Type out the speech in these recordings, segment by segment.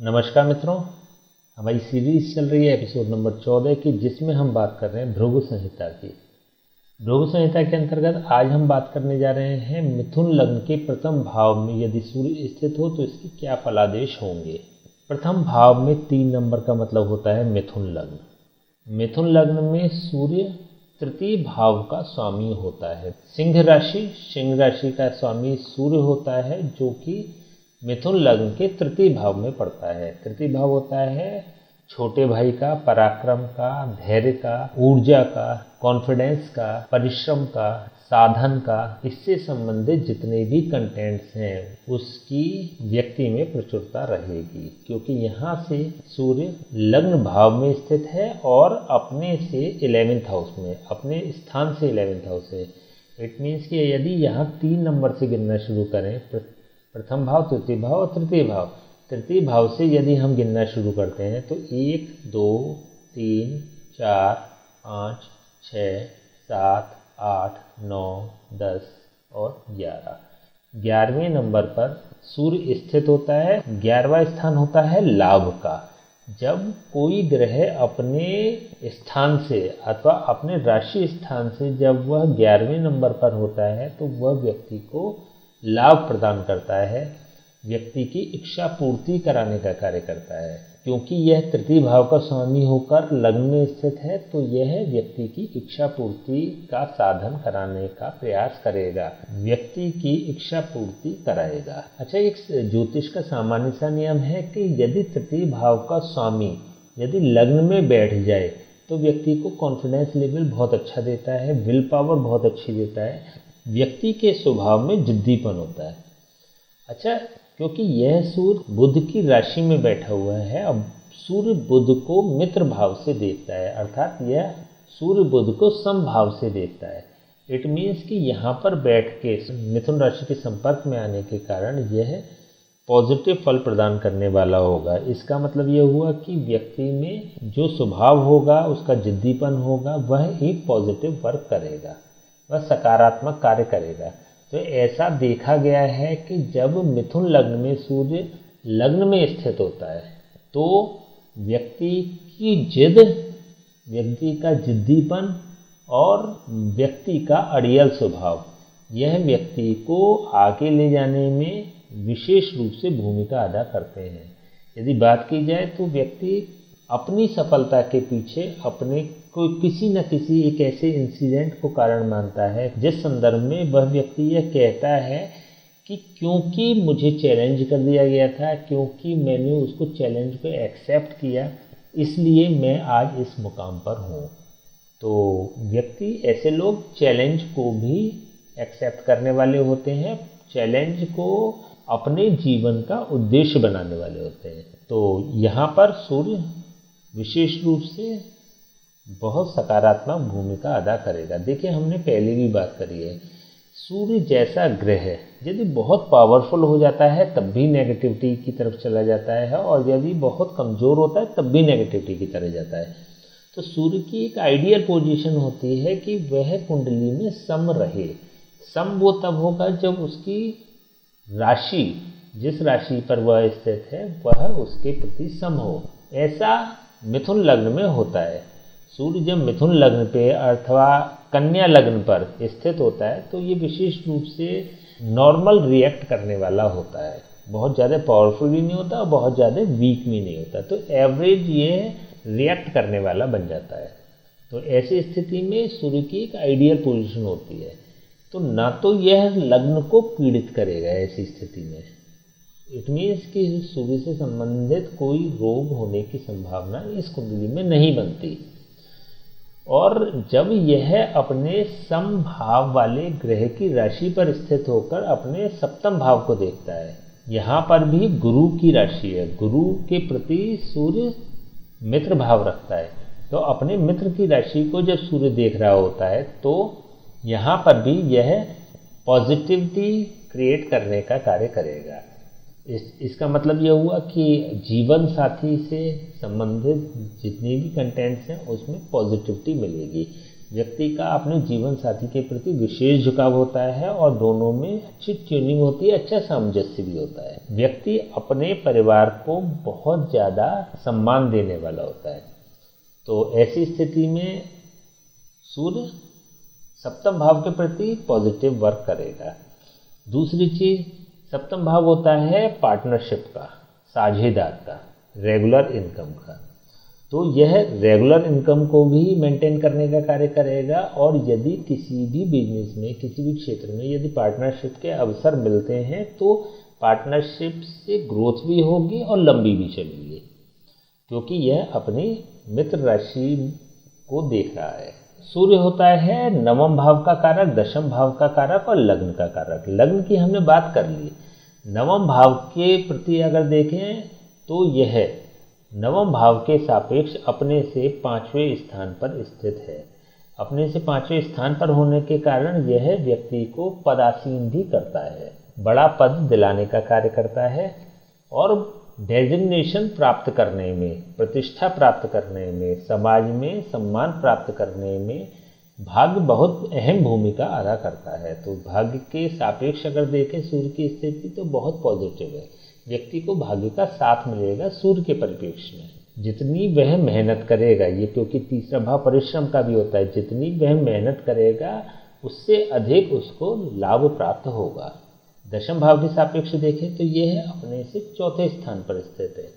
नमस्कार मित्रों, हमारी सीरीज चल रही है एपिसोड नंबर 14 की, जिसमें हम बात कर रहे हैं भृगु संहिता की। भृगु संहिता के अंतर्गत आज हम बात करने जा रहे हैं मिथुन लग्न के प्रथम भाव में यदि सूर्य स्थित हो तो इसके क्या फलादेश होंगे। प्रथम भाव में 3 नंबर का मतलब होता है मिथुन लग्न। मिथुन लग्न में सूर्य तृतीय भाव का स्वामी होता है। सिंह राशि का स्वामी सूर्य होता है, जो कि मिथुन लग्न के तृतीय भाव में पड़ता है। तृतीय भाव होता है छोटे भाई का, पराक्रम का, धैर्य का, ऊर्जा का, कॉन्फिडेंस का, परिश्रम का, साधन का, इससे संबंधित जितने भी कंटेंट्स हैं उसकी व्यक्ति में प्रचुरता रहेगी, क्योंकि यहाँ से सूर्य लग्न भाव में स्थित है और अपने से 11th हाउस में, अपने स्थान से 11th हाउस है। इट मीन्स कि यदि यहाँ 3 नंबर से गिनना शुरू करें, प्रथम भाव, तृतीय भाव और तृतीय भाव, तृतीय भाव से यदि हम गिनना शुरू करते हैं तो 1, 2, 3, 4, 5, 6, 7, 8, 9, 10 और 11। 11वें नंबर पर सूर्य स्थित होता है। 11वां स्थान होता है लाभ का। जब कोई ग्रह अपने स्थान से अथवा अपने राशि स्थान से जब वह 11वें नंबर पर होता है तो वह व्यक्ति को लाभ प्रदान करता है, व्यक्ति की इच्छा पूर्ति कराने का कार्य करता है। क्योंकि यह तृतीय भाव का स्वामी होकर लग्न में स्थित है तो यह व्यक्ति की इच्छा पूर्ति का साधन कराने का प्रयास करेगा, व्यक्ति की इच्छा पूर्ति कराएगा। अच्छा, एक ज्योतिष का सामान्य सा नियम है कि यदि तृतीय भाव का स्वामी यदि लग्न में बैठ जाए तो व्यक्ति को कॉन्फिडेंस लेवल बहुत अच्छा देता है, विल पावर बहुत अच्छी देता है, व्यक्ति के स्वभाव में जिद्दीपन होता है। अच्छा, क्योंकि यह सूर्य बुध की राशि में बैठा हुआ है, अब सूर्य बुध को मित्र भाव से देखता है, अर्थात यह सूर्य बुध को समभाव से देखता है। इट मीन्स कि यहाँ पर बैठ के मिथुन राशि के संपर्क में आने के कारण यह पॉजिटिव फल प्रदान करने वाला होगा। इसका मतलब यह हुआ कि व्यक्ति में जो स्वभाव होगा, उसका जिद्दीपन होगा, वह एक पॉजिटिव वर्क करेगा, वह सकारात्मक कार्य करेगा। तो ऐसा देखा गया है कि जब मिथुन लग्न में सूर्य लग्न में स्थित होता है तो व्यक्ति की जिद, व्यक्ति का जिद्दीपन और व्यक्ति का अड़ियल स्वभाव, यह व्यक्ति को आगे ले जाने में विशेष रूप से भूमिका अदा करते हैं। यदि बात की जाए तो व्यक्ति अपनी सफलता के पीछे अपने कोई किसी न किसी एक ऐसे इंसिडेंट को कारण मानता है जिस संदर्भ में वह व्यक्ति यह कहता है कि क्योंकि मुझे चैलेंज कर दिया गया था, क्योंकि मैंने उसको चैलेंज को एक्सेप्ट किया, इसलिए मैं आज इस मुकाम पर हूँ। तो व्यक्ति, ऐसे लोग चैलेंज को भी एक्सेप्ट करने वाले होते हैं, चैलेंज को अपने जीवन का उद्देश्य बनाने वाले होते हैं। तो यहाँ पर सूर्य विशेष रूप से बहुत सकारात्मक भूमिका अदा करेगा। देखिए, हमने पहले भी बात करी है, सूर्य जैसा ग्रह यदि बहुत पावरफुल हो जाता है तब भी नेगेटिविटी की तरफ चला जाता है, और यदि बहुत कमज़ोर होता है तब भी नेगेटिविटी की तरफ जाता है। तो सूर्य की एक आइडियल पोजीशन होती है कि वह कुंडली में सम रहे। सम वो तब होगा जब उसकी राशि, जिस राशि पर वह स्थित है, वह उसके प्रति सम हो। ऐसा मिथुन लग्न में होता है। सूर्य जब मिथुन लग्न पे अथवा कन्या लग्न पर स्थित होता है तो ये विशेष रूप से नॉर्मल रिएक्ट करने वाला होता है, बहुत ज़्यादा पावरफुल भी नहीं होता और बहुत ज़्यादा वीक भी नहीं होता, तो एवरेज ये रिएक्ट करने वाला बन जाता है। तो ऐसी स्थिति में सूर्य की एक आइडियल पोजीशन होती है। तो ना तो यह लग्न को पीड़ित करेगा ऐसी स्थिति में, इट मीन्स कि सूर्य से संबंधित कोई रोग होने की संभावना इस कुंडली में नहीं बनती। और जब यह अपने समभाव वाले ग्रह की राशि पर स्थित होकर अपने सप्तम भाव को देखता है, यहाँ पर भी गुरु की राशि है, गुरु के प्रति सूर्य मित्र भाव रखता है, तो अपने मित्र की राशि को जब सूर्य देख रहा होता है तो यहाँ पर भी यह पॉजिटिविटी क्रिएट करने का कार्य करेगा। इसका मतलब यह हुआ कि जीवन साथी से संबंधित जितने भी कंटेंट्स हैं उसमें पॉजिटिविटी मिलेगी। व्यक्ति का अपने जीवन साथी के प्रति विशेष झुकाव होता है और दोनों में अच्छी ट्यूनिंग होती है, अच्छा सामंजस्य भी होता है। व्यक्ति अपने परिवार को बहुत ज़्यादा सम्मान देने वाला होता है। तो ऐसी स्थिति में सूर्य सप्तम भाव के प्रति पॉजिटिव वर्क करेगा। दूसरी चीज़, सप्तम भाव होता है पार्टनरशिप का, साझेदार का, रेगुलर इनकम का। तो यह रेगुलर इनकम को भी मेंटेन करने का कार्य करेगा और यदि किसी भी बिजनेस में, किसी भी क्षेत्र में यदि पार्टनरशिप के अवसर मिलते हैं तो पार्टनरशिप से ग्रोथ भी होगी और लंबी भी चलेगी, क्योंकि यह अपनी मित्र राशि को देख रहा है। सूर्य होता है नवम भाव का कारक, दशम भाव का कारक और लग्न का कारक। लग्न की हमने बात कर ली। नवम भाव के प्रति अगर देखें तो यह नवम भाव के सापेक्ष अपने से 5वें स्थान पर स्थित है। अपने से 5वें स्थान पर होने के कारण यह व्यक्ति को पदासीन भी करता है, बड़ा पद दिलाने का कार्य करता है और डेजिग्नेशन प्राप्त करने में, प्रतिष्ठा प्राप्त करने में, समाज में सम्मान प्राप्त करने में भाग्य बहुत अहम भूमिका अदा करता है। तो भाग्य के सापेक्ष अगर देखें सूर्य की स्थिति तो बहुत पॉजिटिव है। व्यक्ति को भाग्य का साथ मिलेगा सूर्य के परिप्रेक्ष्य में। जितनी वह मेहनत करेगा, ये क्योंकि तीसरा भाव परिश्रम का भी होता है, जितनी वह मेहनत करेगा उससे अधिक उसको लाभ प्राप्त होगा। दशम भाव के सापेक्ष देखें तो यह अपने से चौथे स्थान पर स्थित है,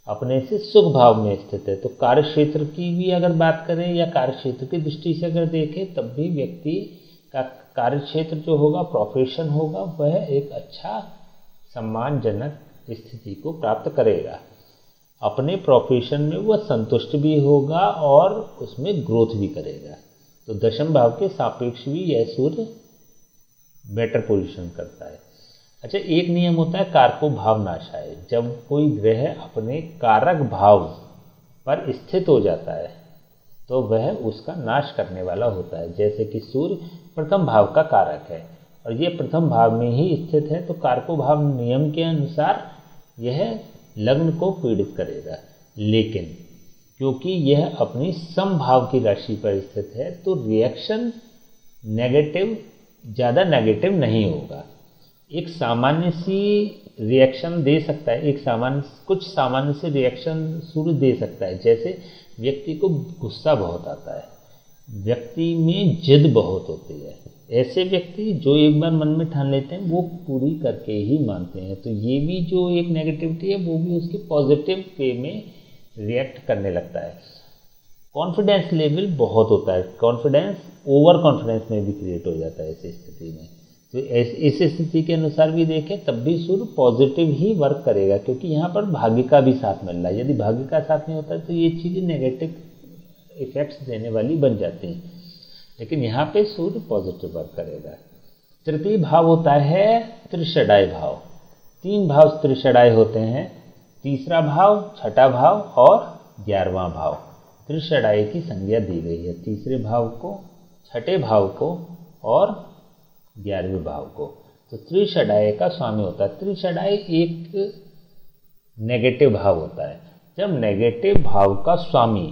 अपने से सुख भाव में स्थित है। तो कार्य क्षेत्र की भी अगर बात करें या कार्य क्षेत्र की दृष्टि से अगर देखें तब भी व्यक्ति का कार्य क्षेत्र जो होगा, प्रोफेशन होगा, वह एक अच्छा सम्मानजनक स्थिति को प्राप्त करेगा। अपने प्रोफेशन में वह संतुष्ट भी होगा और उसमें ग्रोथ भी करेगा। तो दशम भाव के सापेक्ष भी यह सूर्य बेटर पोजीशन करता है। अच्छा, एक नियम होता है कारको भाव नाशाय। जब कोई ग्रह अपने कारक भाव पर स्थित हो जाता है तो वह उसका नाश करने वाला होता है। जैसे कि सूर्य प्रथम भाव का कारक है और ये प्रथम भाव में ही स्थित है, तो कारको भाव नियम के अनुसार यह लग्न को पीड़ित करेगा। लेकिन क्योंकि यह अपनी समभाव की राशि पर स्थित है तो रिएक्शन नेगेटिव, ज़्यादा नेगेटिव नहीं होगा। एक सामान्य सी रिएक्शन दे सकता है, कुछ सामान्य से रिएक्शन सूर्य दे सकता है। जैसे व्यक्ति को गुस्सा बहुत आता है, व्यक्ति में जिद बहुत होती है। ऐसे व्यक्ति जो एक बार मन में ठान लेते हैं वो पूरी करके ही मानते हैं। तो ये भी जो एक नेगेटिविटी है वो भी उसके पॉजिटिव वे में रिएक्ट करने लगता है। कॉन्फिडेंस लेवल बहुत होता है, कॉन्फिडेंस ओवर कॉन्फिडेंस में भी क्रिएट हो जाता है ऐसी स्थिति में। तो इस स्थिति के अनुसार भी देखें तब भी सूर्य पॉजिटिव ही वर्क करेगा, क्योंकि यहाँ पर भाग्य का भी साथ मिल रहा है। यदि भाग्य का साथ नहीं होता तो ये चीज़ें नेगेटिव इफेक्ट्स देने वाली बन जाती हैं, लेकिन यहाँ पे सूर्य पॉजिटिव वर्क करेगा। तृतीय भाव होता है त्रिषडाय भाव। 3 भाव त्रिषडाय होते हैं, तीसरा भाव, छठा भाव और 11वां भाव। त्रिषडाय की संज्ञा दी गई है तीसरे भाव को, छठे भाव को और 11वें भाव को। तो त्रिषडाय का स्वामी होता है। त्रिषडाय एक नेगेटिव भाव होता है। जब नेगेटिव भाव का स्वामी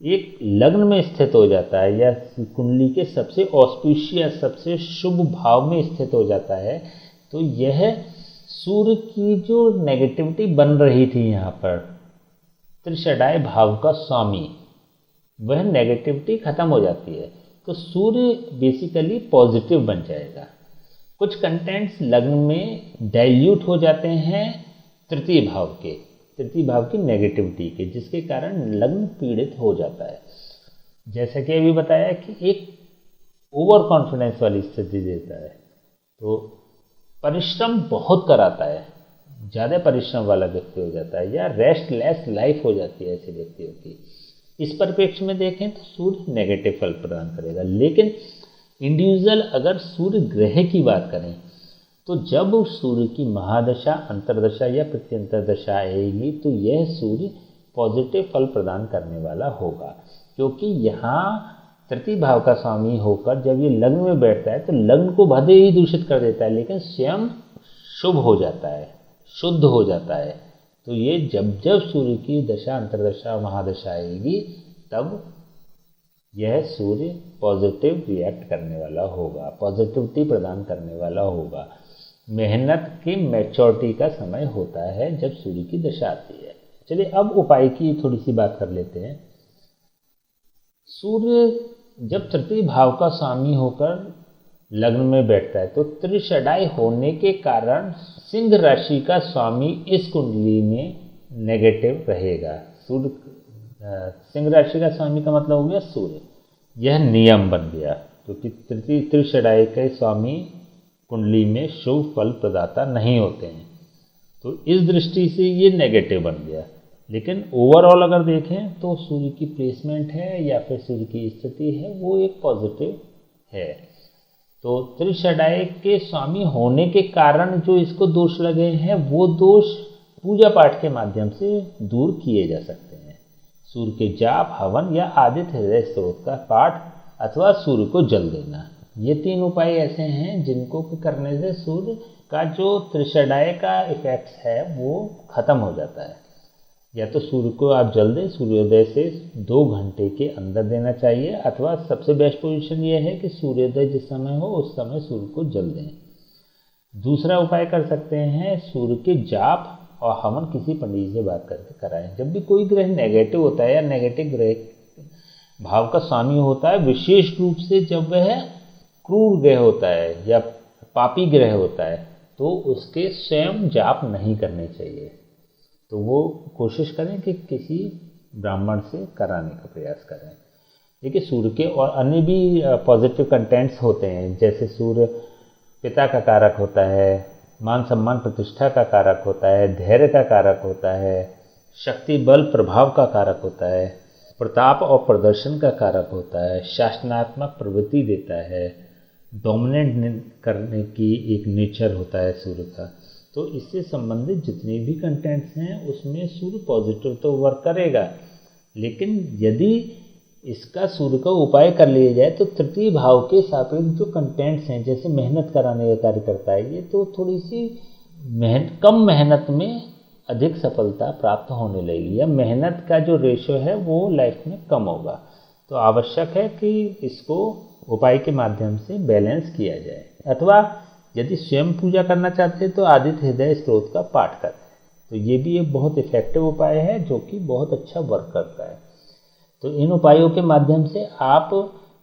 एक लग्न में स्थित हो जाता है या कुंडली के सबसे ऑस्पिशियस, सबसे शुभ भाव में स्थित हो जाता है तो यह सूर्य की जो नेगेटिविटी बन रही थी यहाँ पर त्रिषडाय भाव का स्वामी, वह नेगेटिविटी खत्म हो जाती है। तो सूर्य बेसिकली पॉजिटिव बन जाएगा। कुछ कंटेंट्स लग्न में डाइल्यूट हो जाते हैं तृतीय भाव की नेगेटिविटी के, जिसके कारण लग्न पीड़ित हो जाता है। जैसा कि अभी बताया कि एक ओवर कॉन्फिडेंस वाली स्थिति देता है, तो परिश्रम बहुत कराता है, ज़्यादा परिश्रम वाला व्यक्ति हो जाता है या रेस्टलेस लाइफ हो जाती है ऐसे व्यक्तियों की। इस परिप्रेक्ष्य में देखें तो सूर्य नेगेटिव फल प्रदान करेगा। लेकिन इंडिविजुअल अगर सूर्य ग्रह की बात करें तो जब सूर्य की महादशा, अंतरदशा या प्रत्यंतर दशा आएगी तो यह सूर्य पॉजिटिव फल प्रदान करने वाला होगा, क्योंकि यहाँ तृतीय भाव का स्वामी होकर जब ये लग्न में बैठता है तो लग्न को भले ही दूषित कर देता है लेकिन स्वयं शुभ हो जाता है, शुद्ध हो जाता है। तो ये जब जब सूर्य की दशा, अंतरदशा, महादशा आएगी तब यह सूर्य पॉजिटिव रिएक्ट करने वाला होगा, पॉजिटिविटी प्रदान करने वाला होगा। मेहनत की मैच्योरिटी का समय होता है जब सूर्य की दशा आती है। चलिए अब उपाय की थोड़ी सी बात कर लेते हैं। सूर्य जब तृतीय भाव का स्वामी होकर लग्न में बैठता है तो त्रिषडाई होने के कारण सिंह राशि का स्वामी इस कुंडली में नेगेटिव रहेगा। सूर्य सिंह राशि का स्वामी का मतलब हो गया सूर्य। यह नियम बन गया क्योंकि तृतीय त्रिषडाई के स्वामी कुंडली में शुभ फल प्रदाता नहीं होते हैं, तो इस दृष्टि से ये नेगेटिव बन गया। लेकिन ओवरऑल अगर देखें तो सूर्य की प्लेसमेंट है या फिर सूर्य की स्थिति है वो एक पॉजिटिव है। तो त्रिषडाई के स्वामी होने के कारण जो इसको दोष लगे हैं वो दोष पूजा पाठ के माध्यम से दूर किए जा सकते हैं। सूर्य के जाप, हवन या आदित्य हृदय स्त्रोत का पाठ अथवा सूर्य को जल देना, ये 3 उपाय ऐसे हैं जिनको करने से सूर्य का जो त्रिषडाई का इफेक्ट है वो खत्म हो जाता है। या तो सूर्य को आप जल दें, सूर्योदय से 2 घंटे के अंदर देना चाहिए, अथवा सबसे बेस्ट पोजीशन ये है कि सूर्योदय जिस समय हो उस समय सूर्य को जल दें। दूसरा उपाय कर सकते हैं, सूर्य के जाप और हवन किसी पंडित से बात करके कराएं। जब भी कोई ग्रह नेगेटिव होता है या नेगेटिव ग्रह भाव का स्वामी होता है, विशेष रूप से जब वह क्रूर ग्रह होता है या पापी ग्रह होता है, तो उसके स्वयं जाप नहीं करने चाहिए। तो वो कोशिश करें कि किसी ब्राह्मण से कराने का प्रयास करें। देखिए सूर्य के और अन्य भी पॉजिटिव कंटेंट्स होते हैं, जैसे सूर्य पिता का कारक होता है, मान सम्मान प्रतिष्ठा का कारक होता है, धैर्य का कारक होता है, शक्ति बल प्रभाव का कारक होता है, प्रताप और प्रदर्शन का कारक होता है, शासनात्मक प्रवृत्ति देता है, डोमिनेट करने की एक नेचर होता है सूर्य का। तो इससे संबंधित जितने भी कंटेंट्स हैं उसमें सूर्य पॉजिटिव तो वर्क करेगा, लेकिन यदि इसका सूर्य का उपाय कर लिया जाए तो तृतीय भाव के सापेक्ष जो कंटेंट्स हैं, जैसे मेहनत कराने का कार्य करता है, ये तो थोड़ी सी कम मेहनत में अधिक सफलता प्राप्त होने लगेगी, या मेहनत का जो रेशो है वो लाइफ में कम होगा। तो आवश्यक है कि इसको उपाय के माध्यम से बैलेंस किया जाए। अथवा यदि स्वयं पूजा करना चाहते हैं तो आदित्य हृदय स्त्रोत का पाठ करें, तो ये भी एक बहुत इफेक्टिव उपाय है जो कि बहुत अच्छा वर्क करता है। तो इन उपायों के माध्यम से आप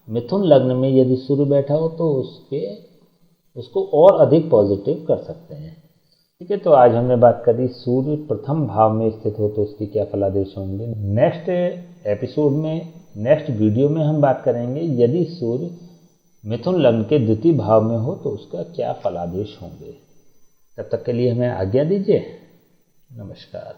मिथुन लग्न में यदि सूर्य बैठा हो तो उसको और अधिक पॉजिटिव कर सकते हैं। ठीक है, तो आज हमने बात करी सूर्य प्रथम भाव में स्थित हो तो उसके क्या फलादेश होंगे। नेक्स्ट एपिसोड में, नेक्स्ट वीडियो में हम बात करेंगे यदि सूर्य मिथुन लग्न के द्वितीय भाव में हो तो उसका क्या फलादेश होंगे। तब तक के लिए हमें आज्ञा दीजिए। नमस्कार।